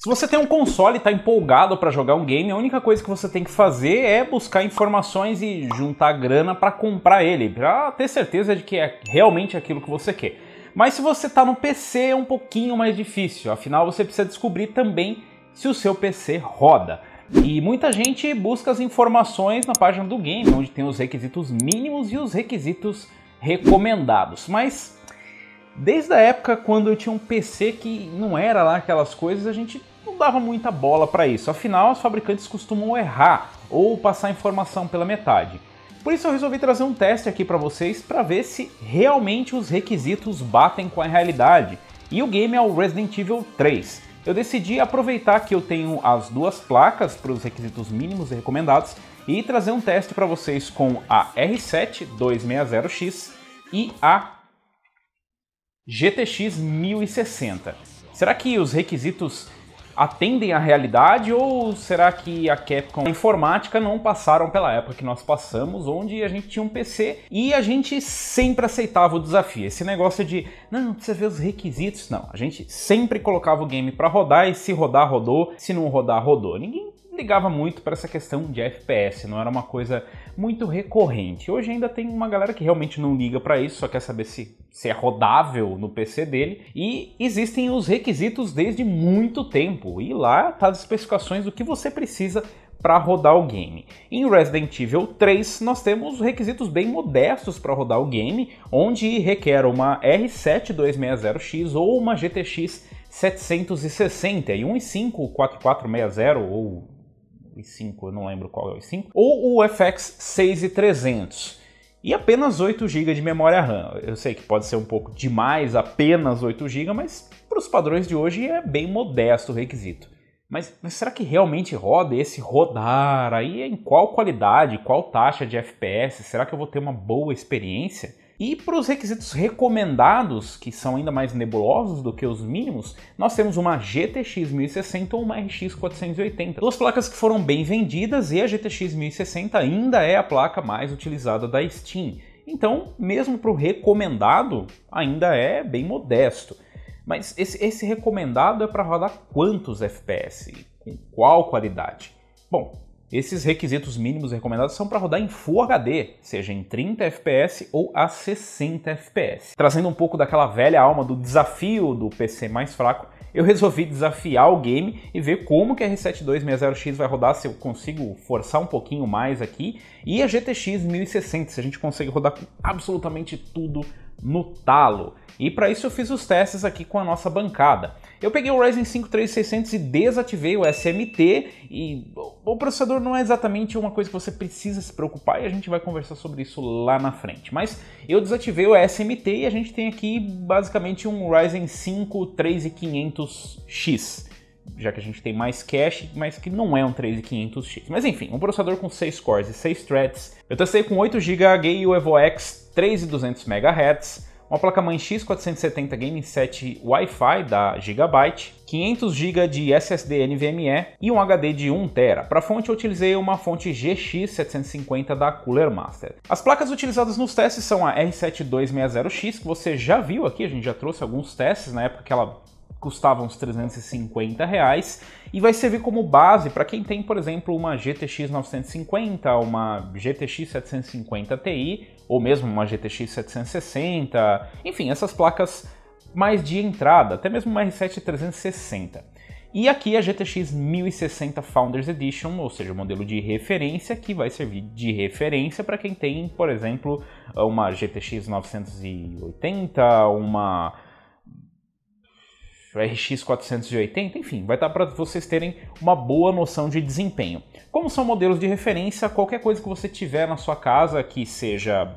Se você tem um console e está empolgado para jogar um game, a única coisa que você tem que fazer é buscar informações e juntar grana para comprar ele, para ter certeza de que é realmente aquilo que você quer. Mas se você está no PC é um pouquinho mais difícil, afinal você precisa descobrir também se o seu PC roda. E muita gente busca as informações na página do game, onde tem os requisitos mínimos e os requisitos recomendados. Mas desde a época quando eu tinha um PC que não era lá aquelas coisas, a gente não dava muita bola para isso. Afinal, os fabricantes costumam errar ou passar informação pela metade. Por isso eu resolvi trazer um teste aqui para vocês para ver se realmente os requisitos batem com a realidade. E o game é o Resident Evil 3. Eu decidi aproveitar que eu tenho as duas placas para os requisitos mínimos e recomendados e trazer um teste para vocês com a R7 260X e a GTX 1060. Será que os requisitos atendem à realidade ou será que a Capcom e a informática não passaram pela época que nós passamos, onde a gente tinha um PC e a gente sempre aceitava o desafio? Esse negócio de, não precisa ver os requisitos, não. A gente sempre colocava o game para rodar e se rodar, rodou, se não rodar, rodou. Ninguém ligava muito para essa questão de FPS, não era uma coisa muito recorrente. Hoje ainda tem uma galera que realmente não liga para isso, só quer saber se é rodável no PC dele. E existem os requisitos desde muito tempo, e lá tá as especificações do que você precisa para rodar o game. Em Resident Evil 3 nós temos requisitos bem modestos para rodar o game, onde requer uma R7 260X ou uma GTX 760 e um i5 4460 ou i5, eu não lembro qual é o i5, ou o FX 6300 e apenas 8 GB de memória RAM. Eu sei que pode ser um pouco demais, apenas 8 GB, mas para os padrões de hoje é bem modesto o requisito. Mas será que realmente roda? Esse rodar aí em qual qualidade, qual taxa de FPS? Será que eu vou ter uma boa experiência? E para os requisitos recomendados, que são ainda mais nebulosos do que os mínimos, nós temos uma GTX 1060 ou uma RX 480. Duas placas que foram bem vendidas e a GTX 1060 ainda é a placa mais utilizada da Steam. Então, mesmo para o recomendado, ainda é bem modesto. Mas esse recomendado é para rodar quantos FPS? Com qual qualidade? Bom, esses requisitos mínimos recomendados são para rodar em Full HD, seja em 30 FPS ou a 60 FPS. Trazendo um pouco daquela velha alma do desafio do PC mais fraco, eu resolvi desafiar o game e ver como que a R7 260X vai rodar, se eu consigo forçar um pouquinho mais aqui, e a GTX 1060, se a gente consegue rodar com absolutamente tudo no talo. E para isso eu fiz os testes aqui com a nossa bancada. Eu peguei o Ryzen 5 3600 e desativei o SMT, e o processador não é exatamente uma coisa que você precisa se preocupar e a gente vai conversar sobre isso lá na frente. Mas eu desativei o SMT e a gente tem aqui basicamente um Ryzen 5 3500X, já que a gente tem mais cache, mas que não é um 3500X. Mas enfim, um processador com 6 cores e 6 threads. Eu testei com 8 GB HGI Evo X 3200 MHz, uma placa-mãe X470 Game 7 Wi-Fi da Gigabyte, 500 GB de SSD NVMe e um HD de 1 TB. Para fonte eu utilizei uma fonte GX 750 da Cooler Master. As placas utilizadas nos testes são a R7 260X, que você já viu aqui, a gente já trouxe alguns testes na época que ela custava uns R$350 e vai servir como base para quem tem, por exemplo, uma GTX 950, uma GTX 750 Ti ou mesmo uma GTX 760, enfim, essas placas mais de entrada, até mesmo uma R7 360. E aqui a GTX 1060 Founders Edition, ou seja, o modelo de referência, que vai servir de referência para quem tem, por exemplo, uma GTX 980, uma RX 480, enfim, vai estar para vocês terem uma boa noção de desempenho. Como são modelos de referência, qualquer coisa que você tiver na sua casa que seja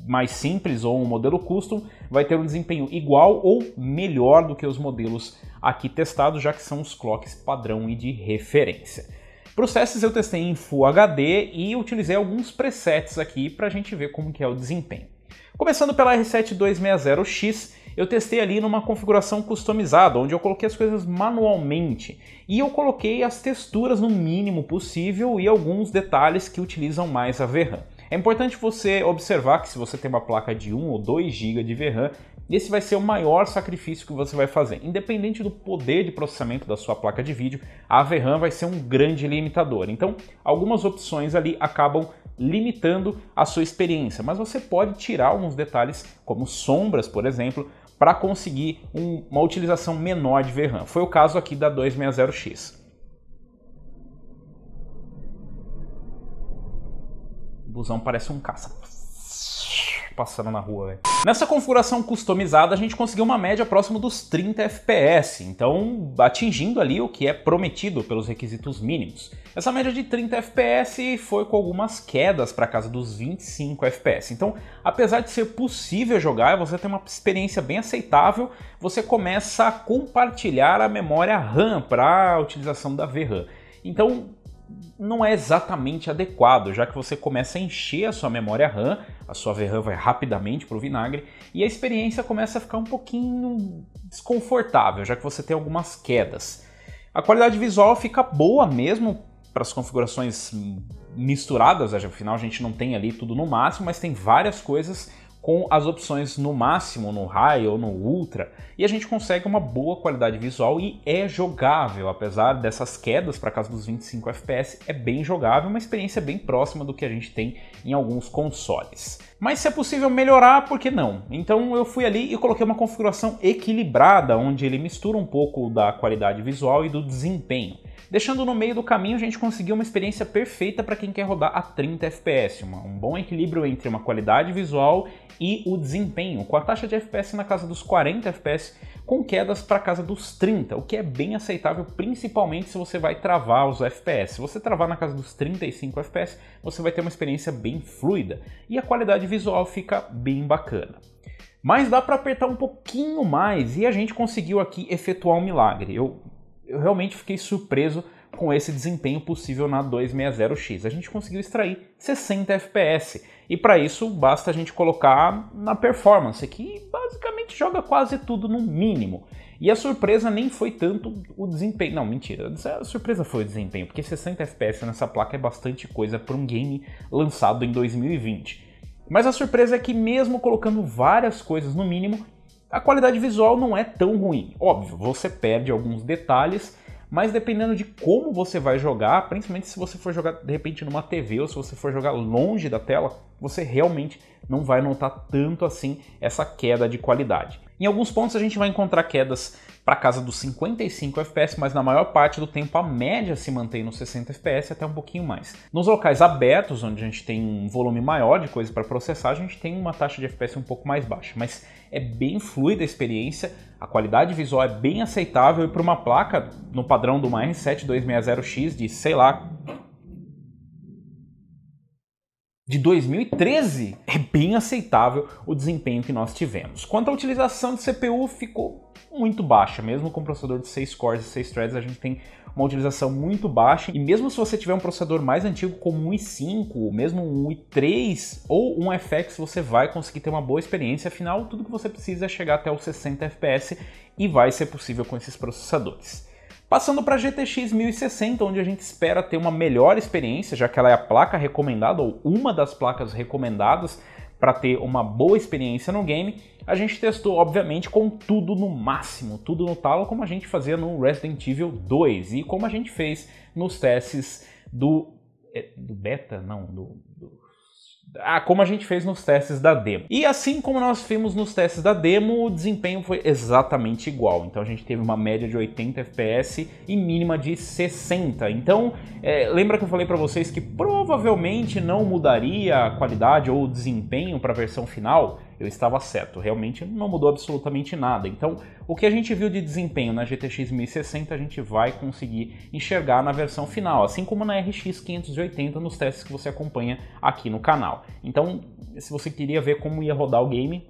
mais simples ou um modelo custom vai ter um desempenho igual ou melhor do que os modelos aqui testados, já que são os clocks padrão e de referência. Para os testes eu testei em Full HD e utilizei alguns presets aqui para a gente ver como que é o desempenho. Começando pela R7 260X, eu testei ali numa configuração customizada, onde eu coloquei as coisas manualmente e eu coloquei as texturas no mínimo possível e alguns detalhes que utilizam mais a VRAM. É importante você observar que se você tem uma placa de 1 ou 2 GB de VRAM, esse vai ser o maior sacrifício que você vai fazer. Independente do poder de processamento da sua placa de vídeo, a VRAM vai ser um grande limitador. Então, algumas opções ali acabam limitando a sua experiência, mas você pode tirar alguns detalhes, como sombras, por exemplo, para conseguir uma utilização menor de VRAM. Foi o caso aqui da 260X. O busão parece um caça passando na rua, velho. Nessa configuração customizada, a gente conseguiu uma média próxima dos 30 FPS, então atingindo ali o que é prometido pelos requisitos mínimos. Essa média de 30 FPS foi com algumas quedas para casa dos 25 FPS. Então, apesar de ser possível jogar, você tem uma experiência bem aceitável, você começa a compartilhar a memória RAM para a utilização da VRAM. Então, não é exatamente adequado, já que você começa a encher a sua memória RAM, a sua VRAM vai rapidamente para o vinagre, e a experiência começa a ficar um pouquinho desconfortável, já que você tem algumas quedas. A qualidade visual fica boa mesmo para as configurações misturadas, afinal a gente não tem ali tudo no máximo, mas tem várias coisas com as opções no máximo, no high ou no ultra, e a gente consegue uma boa qualidade visual e é jogável, apesar dessas quedas para casa dos 25 FPS, é bem jogável, uma experiência bem próxima do que a gente tem em alguns consoles. Mas se é possível melhorar, por que não? Então eu fui ali e coloquei uma configuração equilibrada, onde ele mistura um pouco da qualidade visual e do desempenho. Deixando no meio do caminho, a gente conseguiu uma experiência perfeita para quem quer rodar a 30 FPS, um bom equilíbrio entre uma qualidade visual e o desempenho, com a taxa de FPS na casa dos 40 FPS, com quedas para casa dos 30, o que é bem aceitável, principalmente se você vai travar os FPS. Se você travar na casa dos 35 FPS, você vai ter uma experiência bem fluida e a qualidade visual fica bem bacana. Mas dá para apertar um pouquinho mais e a gente conseguiu aqui efetuar um milagre. Eu realmente fiquei surpreso com esse desempenho possível na 260X. A gente conseguiu extrair 60 FPS e para isso basta a gente colocar na performance, que basicamente joga quase tudo no mínimo. E a surpresa nem foi tanto o desempenho, não, mentira, a surpresa foi o desempenho, porque 60 FPS nessa placa é bastante coisa para um game lançado em 2020. Mas a surpresa é que mesmo colocando várias coisas no mínimo, a qualidade visual não é tão ruim. Óbvio, você perde alguns detalhes, mas dependendo de como você vai jogar, principalmente se você for jogar de repente numa TV ou se você for jogar longe da tela, você realmente não vai notar tanto assim essa queda de qualidade. Em alguns pontos a gente vai encontrar quedas para casa dos 55 FPS, mas na maior parte do tempo a média se mantém nos 60 FPS até um pouquinho mais. Nos locais abertos, onde a gente tem um volume maior de coisa para processar, a gente tem uma taxa de FPS um pouco mais baixa, mas é bem fluida a experiência, a qualidade visual é bem aceitável e para uma placa no padrão de uma R7 260X de, sei lá, de 2013, é bem aceitável o desempenho que nós tivemos. Quanto à utilização de CPU, ficou muito baixa, mesmo com processador de 6 cores e 6 threads, a gente tem uma utilização muito baixa, e mesmo se você tiver um processador mais antigo como um i5, mesmo um i3 ou um FX, você vai conseguir ter uma boa experiência, afinal tudo que você precisa é chegar até os 60 FPS e vai ser possível com esses processadores. Passando para a GTX 1060, onde a gente espera ter uma melhor experiência, já que ela é a placa recomendada, ou uma das placas recomendadas para ter uma boa experiência no game, a gente testou, obviamente, com tudo no máximo, tudo no talo, como a gente fazia no Resident Evil 2 e como a gente fez nos testes do beta? Não, como a gente fez nos testes da demo. E assim como nós fizemos nos testes da demo, o desempenho foi exatamente igual. Então a gente teve uma média de 80 FPS e mínima de 60. Então, lembra que eu falei para vocês que provavelmente não mudaria a qualidade ou o desempenho para a versão final? Eu estava certo, realmente não mudou absolutamente nada. Então, o que a gente viu de desempenho na GTX 1060, a gente vai conseguir enxergar na versão final, assim como na RX 580 nos testes que você acompanha aqui no canal. Então, se você queria ver como ia rodar o game,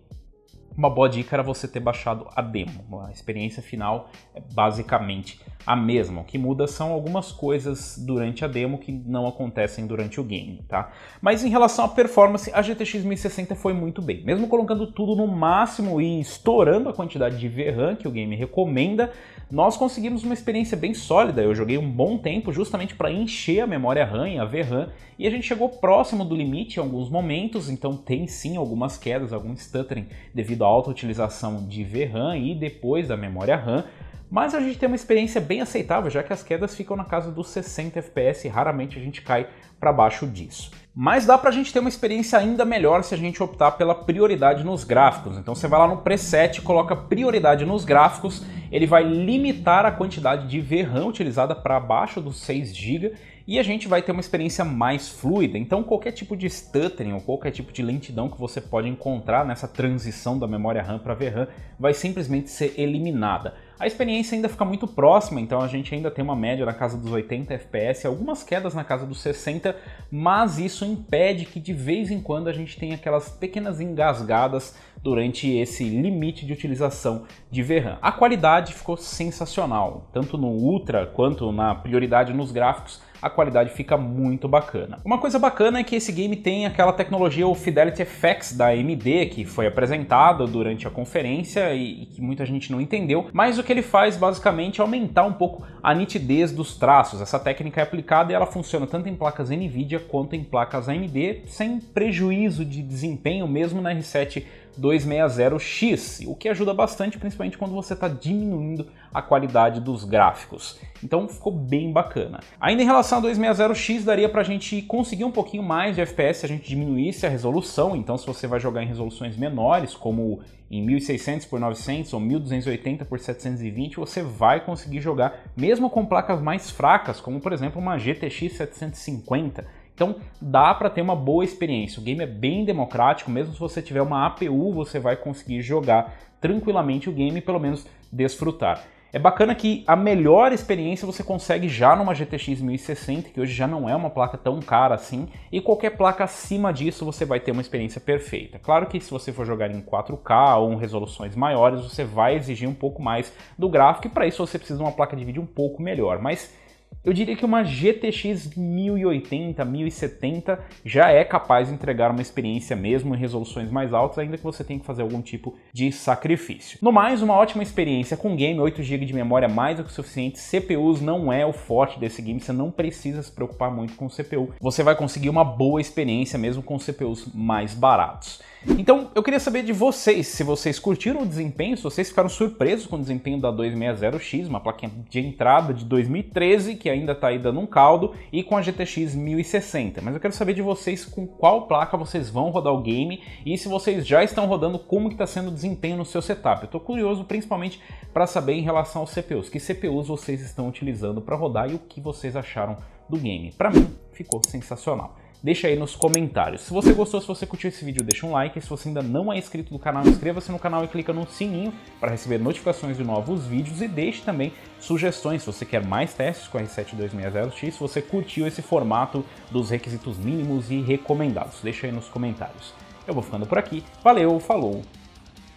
uma boa dica era você ter baixado a demo. A experiência final é basicamente a mesma. O que muda são algumas coisas durante a demo que não acontecem durante o game, tá? Mas em relação à performance, a GTX 1060 foi muito bem. Mesmo colocando tudo no máximo e estourando a quantidade de VRAM que o game recomenda, nós conseguimos uma experiência bem sólida. Eu joguei um bom tempo justamente para encher a memória RAM e a VRAM, e a gente chegou próximo do limite em alguns momentos, então tem sim algumas quedas, algum stuttering devido à alta utilização de VRAM e depois da memória RAM, mas a gente tem uma experiência bem aceitável, já que as quedas ficam na casa dos 60 FPS e raramente a gente cai para baixo disso. Mas dá pra gente ter uma experiência ainda melhor se a gente optar pela prioridade nos gráficos. Então você vai lá no preset, coloca prioridade nos gráficos, ele vai limitar a quantidade de VRAM utilizada para baixo dos 6 GB e a gente vai ter uma experiência mais fluida. Então qualquer tipo de stuttering ou qualquer tipo de lentidão que você pode encontrar nessa transição da memória RAM para VRAM vai simplesmente ser eliminada. A experiência ainda fica muito próxima, então a gente ainda tem uma média na casa dos 80 FPS, algumas quedas na casa dos 60, mas isso impede que de vez em quando a gente tenha aquelas pequenas engasgadas durante esse limite de utilização de VRAM. A qualidade ficou sensacional, tanto no Ultra quanto na prioridade nos gráficos. A qualidade fica muito bacana. Uma coisa bacana é que esse game tem aquela tecnologia, o Fidelity FX da AMD, que foi apresentada durante a conferência e que muita gente não entendeu, mas o que ele faz basicamente é aumentar um pouco a nitidez dos traços. Essa técnica é aplicada e ela funciona tanto em placas NVIDIA quanto em placas AMD, sem prejuízo de desempenho mesmo na R7 260X, o que ajuda bastante, principalmente quando você está diminuindo a qualidade dos gráficos. Então ficou bem bacana. Ainda em relação a 260X, daria pra gente conseguir um pouquinho mais de FPS se a gente diminuísse a resolução. Então se você vai jogar em resoluções menores, como em 1600 por 900 ou 1280 por 720, você vai conseguir jogar mesmo com placas mais fracas, como por exemplo uma GTX 750. Então dá para ter uma boa experiência. O game é bem democrático, mesmo se você tiver uma APU, você vai conseguir jogar tranquilamente o game e pelo menos desfrutar. É bacana que a melhor experiência você consegue já numa GTX 1060, que hoje já não é uma placa tão cara assim, e qualquer placa acima disso você vai ter uma experiência perfeita. Claro que se você for jogar em 4K ou em resoluções maiores, você vai exigir um pouco mais do gráfico, e para isso você precisa de uma placa de vídeo um pouco melhor, mas eu diria que uma GTX 1080, 1070 já é capaz de entregar uma experiência mesmo em resoluções mais altas, ainda que você tenha que fazer algum tipo de sacrifício. No mais, uma ótima experiência com game, 8 GB de memória mais do que o suficiente, CPUs não é o forte desse game, você não precisa se preocupar muito com CPU, você vai conseguir uma boa experiência mesmo com CPUs mais baratos. Então, eu queria saber de vocês, se vocês curtiram o desempenho, se vocês ficaram surpresos com o desempenho da 260X, uma plaquinha de entrada de 2013, que ainda está aí dando um caldo, e com a GTX 1060. Mas eu quero saber de vocês com qual placa vocês vão rodar o game, e se vocês já estão rodando, como que está sendo o desempenho no seu setup. Eu estou curioso principalmente para saber em relação aos CPUs, que CPUs vocês estão utilizando para rodar e o que vocês acharam do game. Para mim, ficou sensacional. Deixa aí nos comentários. Se você gostou, se você curtiu esse vídeo, deixa um like. Se você ainda não é inscrito no canal, inscreva-se no canal e clica no sininho para receber notificações de novos vídeos. E deixe também sugestões se você quer mais testes com a R7 260X, se você curtiu esse formato dos requisitos mínimos e recomendados. Deixa aí nos comentários. Eu vou ficando por aqui. Valeu, falou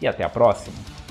e até a próxima!